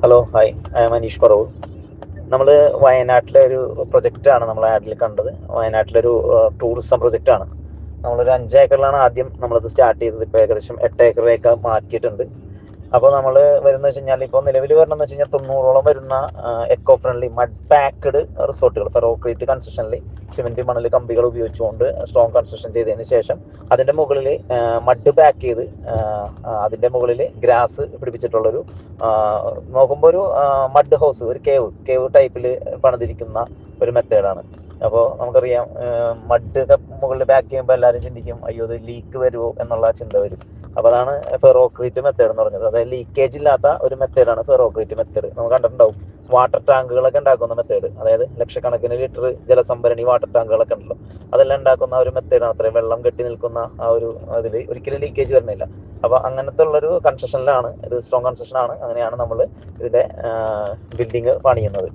Hello hi, I M Aneesh Paravur. നമ്മൾ വയനാട്ടിലെ ഒരു പ്രൊജക്റ്റാണ് നമ്മൾ ആഡിൽ കണ്ടത്. വയനാട്ടിലൊരു ടൂറിസം പ്രൊജക്റ്റാണ്. നമ്മളൊരു 5 ഏക്കറിലാണ് ആദ്യം നമ്മളത് സ്റ്റാർട്ട് ചെയ്തത്. ഇപ്പോൾ ഏകദേശം 8 ഏക്കറിലേക്ക് മാറ്റിയിട്ടുണ്ട്. അപ്പോൾ നമ്മൾ വരുന്നത് വെച്ച് കഴിഞ്ഞാൽ ഇപ്പോൾ നിലവിൽ വരണമെന്ന് വെച്ച് കഴിഞ്ഞാൽ 90ഓളം വരുന്ന എക്കോ ഫ്രണ്ട്ലി മഡ് പാക്ക്ഡ് റിസോർട്ടുകൾ ഫെറോക്രീറ്റ് കൺസ്ട്രക്ഷനിൽ സിമെന്റ് മണൽ കമ്പികൾ ഉപയോഗിച്ചുകൊണ്ട് സ്ട്രോങ് കൺസ്ട്രക്ഷൻ ചെയ്തതിന് ശേഷം അതിൻ്റെ മുകളിൽ മഡ് പാക്ക് ചെയ്ത് അതിൻ്റെ മുകളിൽ ഗ്രാസ് പിടിപ്പിച്ചിട്ടുള്ളൊരു നോക്കുമ്പോൾ ഒരു മഡ് ഹൗസ്, ഒരു കേവ് ടൈപ്പിൽ പണിതിരിക്കുന്ന ഒരു മെത്തേഡാണ്. അപ്പോൾ നമുക്കറിയാം, മഡ് മുകളിൽ പാക്ക് ചെയ്യുമ്പോൾ എല്ലാവരും ചിന്തിക്കും, അയ്യോ ഇത് ലീക്ക് വരുമോ എന്നുള്ള ചിന്ത വരും. അപ്പോൾ അതാണ് ഫെറോക്രീറ്റ് മെത്തേഡ് എന്ന് പറഞ്ഞത്. അതായത് ലീക്കേജ് ഇല്ലാത്ത ഒരു മെത്തേഡാണ് ഫെറോക്രീറ്റ് മെത്തേഡ്. നമ്മൾ കണ്ടിട്ടുണ്ടാവും വാട്ടർ ടാങ്കുകളൊക്കെ ഉണ്ടാക്കുന്ന മെത്തേഡ്. അതായത് ലക്ഷക്കണക്കിന് ലിറ്റർ ജലസംഭരണി വാട്ടർ ടാങ്കുകളൊക്കെ ഉണ്ടല്ലോ, അതെല്ലാം ഉണ്ടാക്കുന്ന ഒരു മെത്തേഡാണ്. അത്രയും വെള്ളം കെട്ടി നിൽക്കുന്ന ആ ഒരു ഇതിൽ ഒരിക്കലും ലീക്കേജ് വരുന്നില്ല. അപ്പോൾ അങ്ങനത്തെ ഉള്ളൊരു കൺസ്ട്രക്ഷനിലാണ് ഇത്, സ്ട്രോങ് കൺസ്ട്രക്ഷൻ ആണ്. അങ്ങനെയാണ് നമ്മൾ ഇതിന്റെ ബിൽഡിങ് പണിയുന്നത്.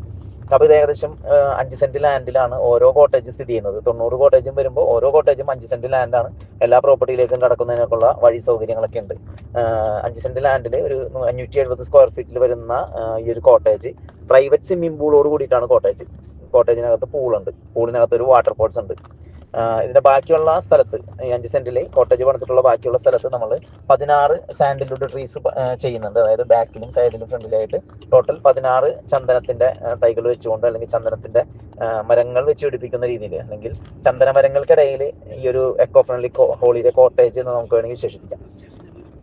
അപ്പോൾ ഇത് ഏകദേശം 5 സെന്റ് ലാൻഡിലാണ് ഓരോ കോട്ടേജ് സ്ഥിതി ചെയ്യുന്നത്. 90 കോട്ടേജും വരുമ്പോൾ ഓരോ കോട്ടേജും 5 സെന്റ് ലാൻഡാണ്. എല്ലാ പ്രോപ്പർട്ടിയിലേക്കും കടക്കുന്നതിനൊക്കെയുള്ള വഴി സൗകര്യങ്ങളൊക്കെ ഉണ്ട്. 5 സെന്റ് ലാൻഡിൽ ഒരു 570 സ്ക്വയർ ഫീറ്റിൽ വരുന്ന ഈ ഒരു കോട്ടേജ് പ്രൈവറ്റ് സ്വിമ്മിംഗ് പൂളോട് കൂടിയിട്ടാണ് കോട്ടേജ്. കോട്ടേജിനകത്ത് പൂളുണ്ട്, പൂളിനകത്ത് ഒരു വാട്ടർ പോർട്സ് ഉണ്ട്. ഇതിന്റെ ബാക്കിയുള്ള സ്ഥലത്ത്, ഈ 5 സെന്റിൽ കോട്ടേജ് പണിതിട്ടുള്ള ബാക്കിയുള്ള സ്ഥലത്ത് നമ്മൾ 16 സാൻഡൽവുഡ് ട്രീസ് ചെയ്യുന്നുണ്ട്. അതായത് ബാക്കിലും സൈഡിലും ഫ്രണ്ടിലായിട്ട് ടോട്ടൽ 16 ചന്ദനത്തിന്റെ തൈകൾ വെച്ചുകൊണ്ട്, അല്ലെങ്കിൽ ചന്ദനത്തിന്റെ മരങ്ങൾ വെച്ച് പിടിപ്പിക്കുന്ന രീതിയിൽ, അല്ലെങ്കിൽ ചന്ദന മരങ്ങൾക്കിടയിൽ ഈ ഒരു എക്കോ ഫ്രണ്ട്ലി ഹോളിഡേ കോട്ടേജ് എന്ന് നമുക്ക് വേണമെങ്കിൽ വിശേഷിപ്പിക്കാം.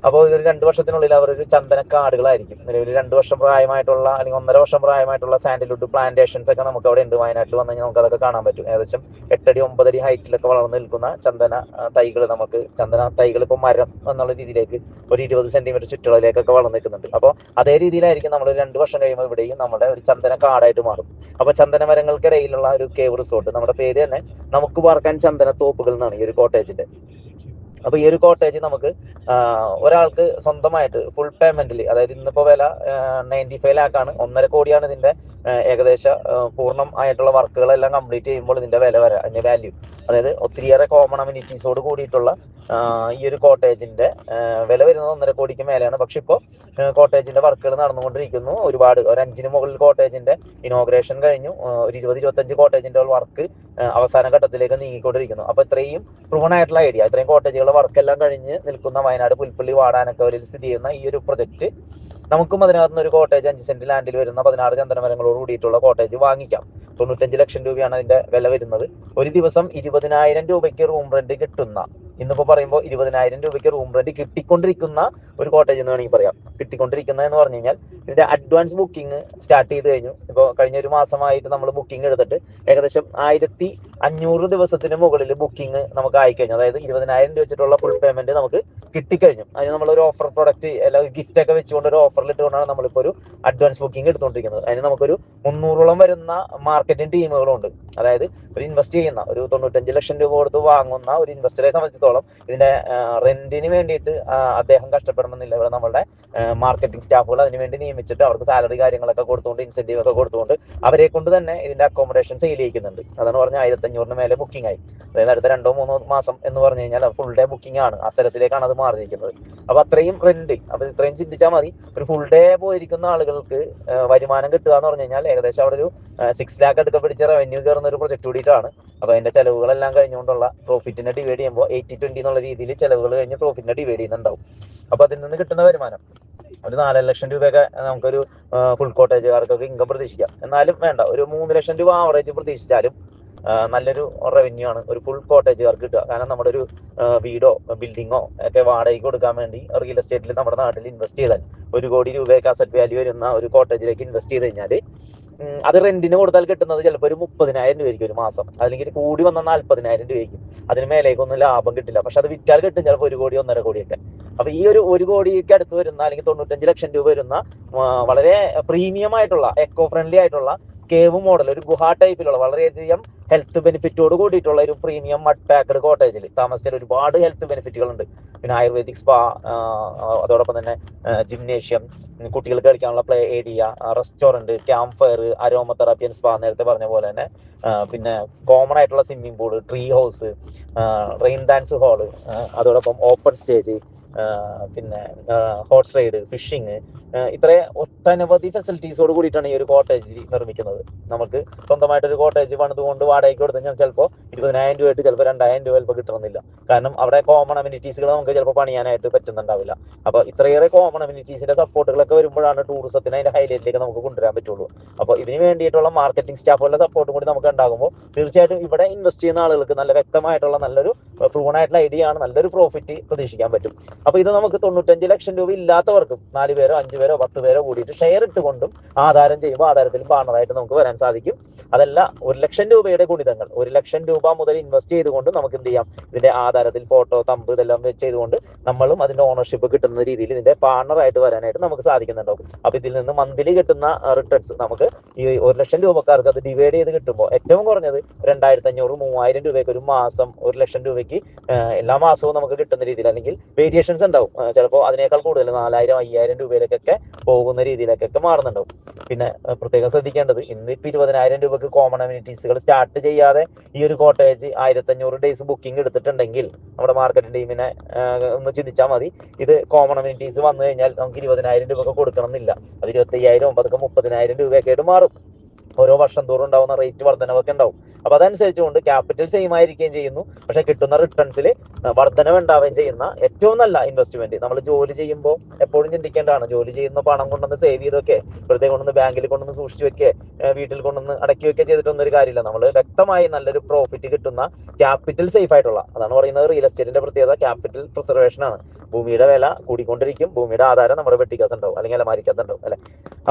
അപ്പോൾ ഇതൊരു 2 വർഷത്തിനുള്ളിൽ അവരൊരു ചന്ദനക്കാടുകളായിരിക്കും. നിലവിൽ 2 വർഷം പ്രായമായിട്ടുള്ള അല്ലെങ്കിൽ 1.5 വർഷം പ്രായമായിട്ടുള്ള സാൻഡൽവുഡ് പ്ലാന്റേഷൻസ് ഒക്കെ നമുക്ക് അവിടെ ഉണ്ട്. വയനാട്ടിൽ വന്നു കഴിഞ്ഞാൽ നമുക്ക് അതൊക്കെ കാണാൻ പറ്റും. ഏകദേശം 8 അടി 9 അടി ഹൈറ്റിലൊക്കെ വളർന്നു നിൽക്കുന്ന ചന്ദന തൈകൾ, നമുക്ക് ചന്ദന തൈകൾ ഇപ്പോൾ മരം എന്നുള്ള രീതിയിലേക്ക് ഒരു 20 സെന്റിമീറ്റർ ചുറ്റളവിലേക്കൊക്കെ വളർന്നു നിൽക്കുന്നുണ്ട്. അപ്പോൾ അതേ രീതിയിലായിരിക്കും നമ്മൾ 2 വർഷം കഴിയുമ്പോൾ ഇവിടെയും നമ്മുടെ ഒരു ചന്ദന കാടായിട്ട് മാറും. അപ്പോൾ ചന്ദന മരങ്ങൾക്കിടയിലുള്ള ഒരു കേവ് റിസോർട്ട്, നമ്മുടെ പേര് തന്നെ നമുക്ക് പാർക്കാൻ ചന്ദന തോപ്പുകൾ എന്നാണ് ഈ ഒരു കോട്ടേജിന്റെ. അപ്പൊ ഈ ഒരു കോട്ടേജ് നമുക്ക് ഒരാൾക്ക് സ്വന്തമായിട്ട് ഫുൾ പേയ്മെന്റിൽ, അതായത് ഇന്നിപ്പോ വില 95 ലാക്കാണ്, 1.5 കോടിയാണ് ഇതിന്റെ ഏകദേശ പൂർണ്ണം ആയിട്ടുള്ള വർക്കുകളെല്ലാം കംപ്ലീറ്റ് ചെയ്യുമ്പോൾ ഇതിന്റെ വില വരാം, അതിന്റെ വാല്യൂ. അതായത് ഒത്തിരിയേറെ കോമൺ അമ്യൂണിറ്റീസോട് കൂടിയിട്ടുള്ള ഈ ഒരു കോട്ടേജിന്റെ വില വരുന്നത് 1.5 കോടിക്ക് മേലെയാണ്. പക്ഷെ ഇപ്പോൾ കോട്ടേജിന്റെ വർക്കുകൾ നടന്നുകൊണ്ടിരിക്കുന്നു. ഒരുപാട്, ഒരു 5-ന് മുകളിൽ കോട്ടേജിന്റെ ഇനോഗ്രേഷൻ കഴിഞ്ഞു. ഒരു 20-25 കോട്ടേജിന്റെ വർക്ക് അവസാന ഘട്ടത്തിലേക്ക് നീങ്ങിക്കൊണ്ടിരിക്കുന്നു. അപ്പൊ ഇത്രയും പ്രൂവൺ ആയിട്ടുള്ള ഐഡിയ, ഇത്രയും കോട്ടേജുകളുടെ വർക്കെല്ലാം കഴിഞ്ഞ് നിൽക്കുന്ന വയനാട് പുൽപ്പള്ളി വാടാനക്കവലിൽ സ്ഥിതി ചെയ്യുന്ന ഈ ഒരു പ്രൊജക്ട്, നമുക്കും അതിനകത്ത് ഒരു കോട്ടേജ് 5 സെന്റ് ലാൻഡിൽ വരുന്ന 16 ചന്ദനമരങ്ങളോട് കൂടിയിട്ടുള്ള കോട്ടേജ് വാങ്ങിക്കാം. 95 ലക്ഷം രൂപയാണ് അതിന്റെ വില വരുന്നത്. ഒരു ദിവസം 20,000 രൂപയ്ക്ക് റൂം റെന്റ് കിട്ടുന്ന, ഇന്നിപ്പോ പറയുമ്പോൾ 20,000 രൂപയ്ക്ക് റൂം റെന്റ് കിട്ടിക്കൊണ്ടിരിക്കുന്ന ഒരു കോട്ടേജ് എന്ന് വേണമെങ്കിൽ പറയാം. കിട്ടിക്കൊണ്ടിരിക്കുന്നത് എന്ന് പറഞ്ഞു കഴിഞ്ഞാൽ ഇതിന്റെ അഡ്വാൻസ് ബുക്കിംഗ് സ്റ്റാർട്ട് ചെയ്ത് കഴിഞ്ഞു. ഇപ്പോൾ കഴിഞ്ഞ ഒരു മാസമായിട്ട് നമ്മൾ ബുക്കിംഗ് എടുത്തിട്ട് ഏകദേശം 1500 ദിവസത്തിന് മുകളിൽ ബുക്കിംഗ് നമുക്ക് ആയിക്കഴിഞ്ഞു. അതായത് 20,000 രൂപ വെച്ചിട്ടുള്ള ഫുൾ പേയ്മെന്റ് നമുക്ക് കിട്ടിക്കഴിഞ്ഞു. അതിന് നമ്മളൊരു ഓഫർ പ്രൊഡക്റ്റ്, അല്ലെങ്കിൽ ഗിഫ്റ്റ് ഒക്കെ വെച്ചുകൊണ്ട് ഒരു ഓഫറിൽ ഇട്ടുകൊണ്ടാണ് നമ്മളിപ്പോൾ ഒരു അഡ്വാൻസ് ബുക്കിംഗ് എടുത്തുകൊണ്ടിരിക്കുന്നത്. അതിന് നമുക്കൊരു 300ഓളം വരുന്ന മാർക്കറ്റിംഗ് ടീമുകളുണ്ട്. അതായത് ഒരു ഇൻവെസ്റ്റ് ചെയ്യുന്ന, ഒരു 95 ലക്ഷം രൂപ കൊടുത്ത് വാങ്ങുന്ന ഒരു ഇൻവെസ്റ്ററെ സംബന്ധിച്ചിടത്തോളം ഇതിന്റെ റെന്റിന് വേണ്ടിയിട്ട് അദ്ദേഹം കഷ്ടപ്പെടണമെന്നില്ല. ഇവിടെ നമ്മുടെ മാർക്കറ്റിംഗ് സ്റ്റാഫുകൾ അതിനുവേണ്ടി നിയമിച്ചിട്ട് അവർക്ക് സാലറി കാര്യങ്ങളൊക്കെ കൊടുത്തുകൊണ്ട്, ഇൻസെന്റീവ് ഒക്കെ കൊടുത്തുകൊണ്ട് അവരെ കൊണ്ട് തന്നെ ഇതിന്റെ അക്കോമഡേഷൻ സെയിൽ ചെയ്യിക്കുന്നുണ്ട്. അതാണ് പറഞ്ഞാൽ 1500-ന് മേലെ ബുക്കിംഗ് ആയി. അതായത് അടുത്ത 2-3 മാസം എന്ന് പറഞ്ഞു കഴിഞ്ഞാൽ ഫുൾ ഡേ ബുക്കിംഗ് ആണ്. അത്തരത്തിലേക്കാണ് അത് മാറിയിരിക്കുന്നത്. അപ്പൊ അത്രയും റെന്റ്, അപ്പൊ ഇത്രയും ചിന്തിച്ചാൽ മതി. ഒരു ഫുൾ ഡേ പോയിരിക്കുന്ന ആളുകൾക്ക് വരുമാനം കിട്ടുക എന്ന് പറഞ്ഞു കഴിഞ്ഞാൽ ഏകദേശം അവിടെ ഒരു 6 ലാക്ക് അടുക്ക പിടിച്ച റവന്യൂ കയറുന്ന ഒരു പ്രൊജക്ട് കൂടിയിട്ടാണ്. അപ്പൊ അതിന്റെ ചെലവുകളെല്ലാം കഴിഞ്ഞുകൊണ്ടുള്ള പ്രോഫിറ്റിനെ ഡിവൈഡ് ചെയ്യുമ്പോൾ 80-20 എന്നുള്ള രീതിയിൽ ചെലവുകൾ കഴിഞ്ഞ് പ്രോഫിറ്റിനെ ഡിവൈഡ് ചെയ്യുന്നുണ്ടാവും. അപ്പൊ അതിൽ നിന്ന് കിട്ടുന്ന വരുമാനം ഒരു 4 ലക്ഷം രൂപയൊക്കെ നമുക്കൊരു ഫുൾ കോട്ടേജുകാർക്കൊക്കെ ഇൻകം പ്രതീക്ഷിക്കാം. എന്നാലും വേണ്ട, ഒരു 3 ലക്ഷം രൂപ ആവറേജ് പ്രതീക്ഷിച്ചാലും നല്ലൊരു റവന്യൂ ആണ് ഒരു ഫുൾ കോട്ടേജുകാർക്ക് കിട്ടുക. കാരണം നമ്മുടെ ഒരു വീടോ ബിൽഡിങ്ങോ ഒക്കെ വാടകയ്ക്ക് കൊടുക്കാൻ വേണ്ടി റിയൽ എസ്റ്റേറ്റിൽ നമ്മുടെ നാട്ടിൽ ഇൻവെസ്റ്റ് ചെയ്താൽ 1 കോടി രൂപയൊക്കെ അസറ്റ് വാല്യൂ വരുന്ന ഒരു കോട്ടേജിലേക്ക് ഇൻവെസ്റ്റ് ചെയ്ത് കഴിഞ്ഞാൽ അത് റെന്റിന് കൊടുത്താൽ കിട്ടുന്നത് ചിലപ്പോൾ ഒരു 30,000 രൂപയായിരിക്കും ഒരു മാസം. അല്ലെങ്കിൽ കൂടി വന്ന 40,000 രൂപയായിരിക്കും. അതിന് മേലേക്കൊന്നും ലാഭം കിട്ടില്ല. പക്ഷെ അത് വിറ്റാൽ കിട്ടും ചിലപ്പോൾ 1 കോടി 1.5 കോടിയൊക്കെ. അപ്പൊ ഈ ഒരു 1 കോടിക്ക് അടുത്ത് വരുന്ന, അല്ലെങ്കിൽ 95 ലക്ഷം രൂപ വരുന്ന വളരെ പ്രീമിയം ആയിട്ടുള്ള എക്കോ ഫ്രണ്ട്ലി ആയിട്ടുള്ള കേവ് മോഡൽ, ഒരു ഗുഹ ടൈപ്പിലുള്ള വളരെയധികം ഹെൽത്ത് ബെനിഫിറ്റോട് കൂടിയിട്ടുള്ള ഒരു പ്രീമിയം മഡ് പാക്ക്ഡ് കോട്ടേജിൽ താമസിച്ചാൽ ഒരുപാട് ഹെൽത്ത് ബെനിഫിറ്റുകളുണ്ട്. പിന്നെ ആയുർവേദിക് സ്പാ, അതോടൊപ്പം തന്നെ ജിംനേഷ്യം, കുട്ടികൾക്ക് കളിക്കാനുള്ള play area, restaurant, camp fire, aroma therapy spa, നേരത്തെ പറഞ്ഞ പോലെ തന്നെ പിന്നെ കോമൺ ആയിട്ടുള്ള swimming pool, tree house, rain dance hall, അതോടൊപ്പം ഓപ്പൺ സ്റ്റേജ്, പിന്നെ ഹോർസ് റൈഡ്, ഫിഷിങ്, ഇത്ര ഒട്ടനവധി ഫെസിലിറ്റീസോട് കൂടിയിട്ടാണ് ഈ ഒരു കോട്ടേജ് നിർമ്മിക്കുന്നത്. നമുക്ക് സ്വന്തമായിട്ടൊരു കോട്ടേജ് പണിതുകൊണ്ട് വാടകയ്ക്ക് കൊടുത്തു കഴിഞ്ഞാൽ ചിലപ്പോൾ 20,000 രൂപ ആയിട്ട് ചിലപ്പോൾ 2,000 രൂപ ചിലപ്പോൾ കിട്ടണമെന്നില്ല. കാരണം അവിടെ കോമൺ അമ്യൂണിറ്റീസുകൾ നമുക്ക് ചിലപ്പോൾ പണിയാനായിട്ട് പറ്റുന്നുണ്ടാവില്ല. അപ്പോൾ ഇത്രയേറെ കോമൺ അമ്യൂണിറ്റീസിന്റെ സപ്പോർട്ടുകളൊക്കെ വരുമ്പോഴാണ് ടൂറിസത്തിന് അതിന്റെ ഹൈലൈറ്റിലേക്ക് നമുക്ക് കൊണ്ടുവരാൻ പറ്റുള്ളൂ. അപ്പോൾ ഇതിന് വേണ്ടിയിട്ടുള്ള മാർക്കറ്റിംഗ് സ്റ്റാഫുകളുടെ സപ്പോർട്ടും കൂടി നമുക്ക് ഉണ്ടാകുമ്പോൾ തീർച്ചയായിട്ടും ഇവിടെ ഇൻവെസ്റ്റ് ചെയ്യുന്ന ആളുകൾക്ക് നല്ല വ്യക്തമായിട്ടുള്ള നല്ലൊരു പ്രൂവൺ ആയിട്ടുള്ള ഐഡിയ ആണ്, നല്ലൊരു പ്രോഫിറ്റ് പ്രതീക്ഷിക്കാൻ പറ്റും. അപ്പോൾ ഇത് നമുക്ക് 95 ലക്ഷം രൂപ ഇല്ലാത്തവർക്കും 4 പേരോ 5 പേരോ 10 പേരോ കൂടിയിട്ട് ഷെയർ ഇട്ടുകൊണ്ടും ആധാരം ചെയ്യുമ്പോൾ ആധാരത്തിൽ പാർട്ണറായിട്ട് നമുക്ക് വരാൻ സാധിക്കും. അതല്ല 1 ലക്ഷം രൂപയുടെ ഗുണിതങ്ങൾ, 1 ലക്ഷം രൂപ മുതൽ ഇൻവെസ്റ്റ് ചെയ്തുകൊണ്ട് നമുക്ക് എന്ത് ചെയ്യാം, ഇതിന്റെ ആധാരത്തിൽ ഫോട്ടോ, തമ്പ് ഇതെല്ലാം വെച്ച് ചെയ്തുകൊണ്ട് നമ്മളും അതിന്റെ ഓണർഷിപ്പ് കിട്ടുന്ന രീതിയിൽ ഇതിന്റെ പാർട്ണറായിട്ട് വരാനായിട്ട് നമുക്ക് സാധിക്കുന്നുണ്ടാവും. അപ്പൊ ഇതിൽ നിന്ന് മന്ത്ലി കിട്ടുന്ന റിട്ടേൺസ് നമുക്ക് ഈ 1 ലക്ഷം രൂപക്കാർക്ക് അത് ഡിവൈഡ് ചെയ്ത് കിട്ടുമ്പോൾ ഏറ്റവും കുറഞ്ഞത് 2,500 3,000 രൂപയ്ക്ക് ഒരു മാസം, 1 ലക്ഷം രൂപയ്ക്ക് എല്ലാ മാസവും നമുക്ക് കിട്ടുന്ന രീതിയിൽ, അല്ലെങ്കിൽ വേരിയേഷൻസ് ഉണ്ടാവും, ചിലപ്പോൾ അതിനേക്കാൾ കൂടുതൽ 4,000 5,000 രൂപയിലേക്കൊക്കെ പോകുന്ന രീതിയിലേക്കൊക്കെ മാറുന്നുണ്ടാവും. പിന്നെ പ്രത്യേകം ശ്രദ്ധിക്കേണ്ടത്, ഇന്നിപ്പോൾ 20,000 രൂപക്ക് കോമൺ അമ്യൂണിറ്റീസുകൾ സ്റ്റാർട്ട് ചെയ്യാതെ ഈ ഒരു കോട്ടേജ് 1,500 ഡേയ്സ് ബുക്കിംഗ് എടുത്തിട്ടുണ്ടെങ്കിൽ നമ്മുടെ മാർക്കറ്റിംഗ് ടീമിനെ ഒന്ന് ചിന്തിച്ചാൽ മതി. ഇത് കോമൺ അമ്യൂണിറ്റീസ് വന്നു കഴിഞ്ഞാൽ നമുക്ക് 20,000 രൂപ കൊടുക്കണം എന്നില്ല. അത് 25,000 അതൊക്കെ 30,000 രൂപയൊക്കെ ആയിട്ട് മാറും. ഓരോ വർഷം തോറും ഉണ്ടാവുന്ന റേറ്റ് വർധനവൊക്കെ ഉണ്ടാവും. അപ്പൊ അതനുസരിച്ചുകൊണ്ട് ക്യാപിറ്റൽ സെയിം ആയിരിക്കുകയും ചെയ്യുന്നു, പക്ഷെ കിട്ടുന്ന റിട്ടേൺസിൽ വർധനവ് ഉണ്ടാവുകയും ചെയ്യുന്ന ഏറ്റവും നല്ല ഇൻവെസ്റ്റ്മെന്റ്. നമ്മൾ ജോലി ചെയ്യുമ്പോൾ എപ്പോഴും ചിന്തിക്കേണ്ടതാണ്, ജോലി ചെയ്യുന്ന പണം കൊണ്ടൊന്ന് സേവ് ചെയ്തൊക്കെ വെറുതെ കൊണ്ടൊന്ന് ബാങ്കിൽ കൊണ്ടൊന്ന് സൂക്ഷിച്ചു വെക്കുക, വീട്ടിൽ കൊണ്ടൊന്ന് അടക്കി വെക്കുക ചെയ്തിട്ടൊന്നും ഒരു കാര്യമില്ല. നമ്മൾ വ്യക്തമായി നല്ലൊരു പ്രോഫിറ്റ് കിട്ടുന്ന ക്യാപിറ്റൽ സേഫ് ആയിട്ടുള്ള, അതാണ് പറയുന്നത് റിയൽ എസ്റ്റേറ്റിന്റെ പ്രത്യേകത, ക്യാപിറ്റൽ പ്രിസർവേഷൻ ആണ്. ഭൂമിയുടെ വില കൂടിക്കൊണ്ടിരിക്കും, ഭൂമിയുടെ ആധാരം നമ്മുടെ വെട്ടിക്കകത്ത് ഉണ്ടാവും, അല്ലെങ്കിൽ അലമാരിക്കകത്ത് ഉണ്ടാവും അല്ലെ.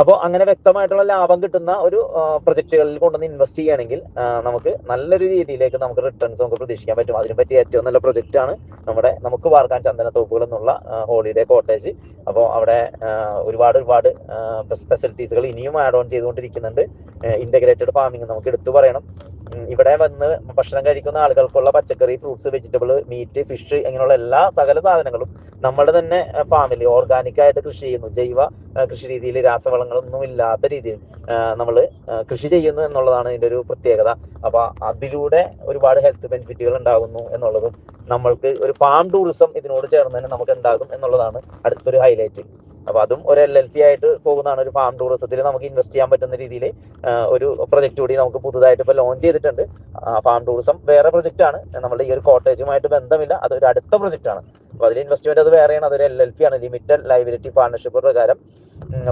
അപ്പോൾ അങ്ങനെ വ്യക്തമായിട്ടുള്ള ലാഭം കിട്ടുന്ന ഒരു പ്രൊജക്ടുകളിൽ കൊണ്ടുവന്ന് ഇൻവെസ്റ്റ് ചെയ്യുകയാണെങ്കിൽ നമുക്ക് നല്ലൊരു രീതിയിലേക്ക് നമുക്ക് റിട്ടേൺസ് നമുക്ക് പ്രതീക്ഷിക്കാൻ പറ്റും. അതിനെ പറ്റി ഏറ്റവും നല്ല പ്രൊജക്റ്റ് ആണ് നമുക്ക് വാർക്കാൻ ചന്ദനത്തോപ്പുകൾ എന്നുള്ള ഹോളിഡേ കോട്ടേജ്. അപ്പോൾ അവിടെ ഒരുപാട് ഫെസിലിറ്റീസുകൾ ഇനിയും ആഡ് ഓൺ ചെയ്തുകൊണ്ടിരിക്കുന്നുണ്ട്. ഇന്റഗ്രേറ്റഡ് ഫാമിംഗ് നമുക്ക് എടുത്തു പറയണം. ഇവിടെ വന്ന് ഭക്ഷണം കഴിക്കുന്ന ആളുകൾക്കുള്ള പച്ചക്കറി, ഫ്രൂട്ട്സ്, വെജിറ്റബിൾ, മീറ്റ്, ഫിഷ് ഇങ്ങനെയുള്ള എല്ലാ സകല സാധനങ്ങളും നമ്മുടെ തന്നെ ഫാമിലി ഓർഗാനിക് ആയിട്ട് കൃഷി ചെയ്യുന്നു. ജൈവ കൃഷി രീതിയിൽ രാസവളങ്ങളൊന്നും ഇല്ലാത്ത രീതിയിൽ നമ്മൾ കൃഷി ചെയ്യുന്നു എന്നുള്ളതാണ് ഇതിന്റെ ഒരു പ്രത്യേകത. അപ്പൊ അതിലൂടെ ഒരുപാട് ഹെൽത്ത് ബെനിഫിറ്റുകൾ ഉണ്ടാകുന്നു എന്നുള്ളതും, നമ്മൾക്ക് ഒരു ഫാം ടൂറിസം ഇതിനോട് ചേർന്ന് തന്നെ നമുക്ക് ഉണ്ടാകും എന്നുള്ളതാണ് അടുത്തൊരു ഹൈലൈറ്റ്. അപ്പൊ അതും ഒരു LLP ആയിട്ട് പോകുന്നതാണ്. ഒരു ഫാം ടൂറിസത്തിൽ നമുക്ക് ഇൻവെസ്റ്റ് ചെയ്യാൻ പറ്റുന്ന രീതിയിൽ ഒരു പ്രൊജക്ട് കൂടി നമുക്ക് പുതുതായിട്ട് ഇപ്പൊ ലോഞ്ച് ചെയ്തിട്ടുണ്ട്. ഫാം ടൂറിസം വേറെ പ്രൊജക്ട് ആണ്, നമ്മുടെ ഈ ഒരു കോട്ടേജുമായിട്ട് ബന്ധമില്ല, അതൊരു അടുത്ത പ്രൊജക്ട് ആണ്. അപ്പൊ അതിൽ ഇൻവെസ്റ്റ്മെന്റ് അത് വേറെയാണ്, അതൊരു LLP ആണ്, ലിമിറ്റഡ് ലയബിലിറ്റി പാർട്ണർഷിപ്പ് പ്രകാരം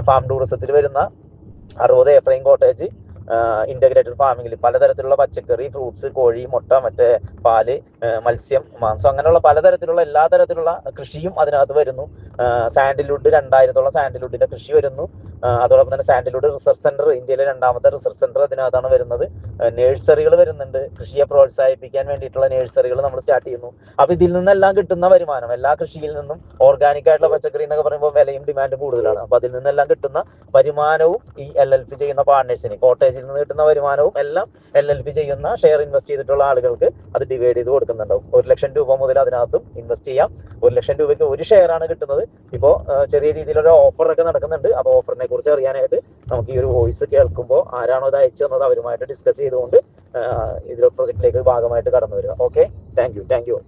ഫാം ടൂറിസത്തിൽ വരുന്ന 60 ഏക്കർ കോട്ടേജ് ഇന്റഗ്രേറ്റഡ് ഫാമിംഗിൽ പലതരത്തിലുള്ള പച്ചക്കറി, ഫ്രൂട്ട്സ്, കോഴി, മുട്ട, മറ്റേ പാല്, മത്സ്യം, മാംസം, അങ്ങനെയുള്ള പലതരത്തിലുള്ള എല്ലാ തരത്തിലുള്ള കൃഷിയും അതിനകത്ത് വരുന്നു. സാൻഡിൽവുഡ് 2000 സാൻഡിൽവുഡിന്റെ കൃഷി വരുന്നു. അതോടൊപ്പം തന്നെ സാൻഡിൽവുഡ് റിസർച്ച് സെന്റർ, ഇന്ത്യയിലെ 2ാമത്തെ റിസർച്ച് സെന്റർ അതിനകത്താണ് വരുന്നത്. നഴ്സറികൾ വരുന്നുണ്ട്, കൃഷിയെ പ്രോത്സാഹിപ്പിക്കാൻ വേണ്ടിയിട്ടുള്ള നഴ്സറികൾ നമ്മൾ സ്റ്റാർട്ട് ചെയ്യുന്നു. അപ്പൊ ഇതിൽ നിന്നെല്ലാം കിട്ടുന്ന വരുമാനം, എല്ലാ കൃഷിയിൽ നിന്നും ഓർഗാനിക് ആയിട്ടുള്ള പച്ചക്കറി എന്നൊക്കെ പറയുമ്പോൾ വിലയും ഡിമാൻഡും കൂടുതലാണ്. അപ്പൊ അതിൽ നിന്നെല്ലാം കിട്ടുന്ന വരുമാനവും ഈ LLP ചെയ്യുന്ന പാർട്ട്നേഴ്സിന്, കോട്ടേജിൽ നിന്ന് കിട്ടുന്ന വരുമാനവും എല്ലാം LLP ചെയ്യുന്ന ഷെയർ ഇൻവെസ്റ്റ് ചെയ്തിട്ടുള്ള ആളുകൾക്ക് അത് ഡിവൈഡ് ചെയ്ത് കൊടുക്കുന്നുണ്ടാവും. 1 ലക്ഷം രൂപ മുതൽ അതിനകത്തും ഇൻവെസ്റ്റ് ചെയ്യാം. 1 ലക്ഷം രൂപയ്ക്ക് ഒരു ഷെയർ ആണ് കിട്ടുന്നത്. ഇപ്പോൾ ചെറിയ രീതിയിലൊരു ഓഫറൊക്കെ നടക്കുന്നുണ്ട്. അപ്പോൾ ഓഫറിനെ കുറിച്ച് അറിയാനായിട്ട് നമുക്ക് ഈ ഒരു വോയിസ് കേൾക്കുമ്പോൾ ആരാണോ ഇത് അയച്ചു തന്നത് അവരുമായിട്ട് ഡിസ്കസ് ചെയ്തുകൊണ്ട് ഇതിൽ പ്രൊജക്റ്റിലേക്ക് ഭാഗമായിട്ട് കടന്നു വരിക. Okay, thank you.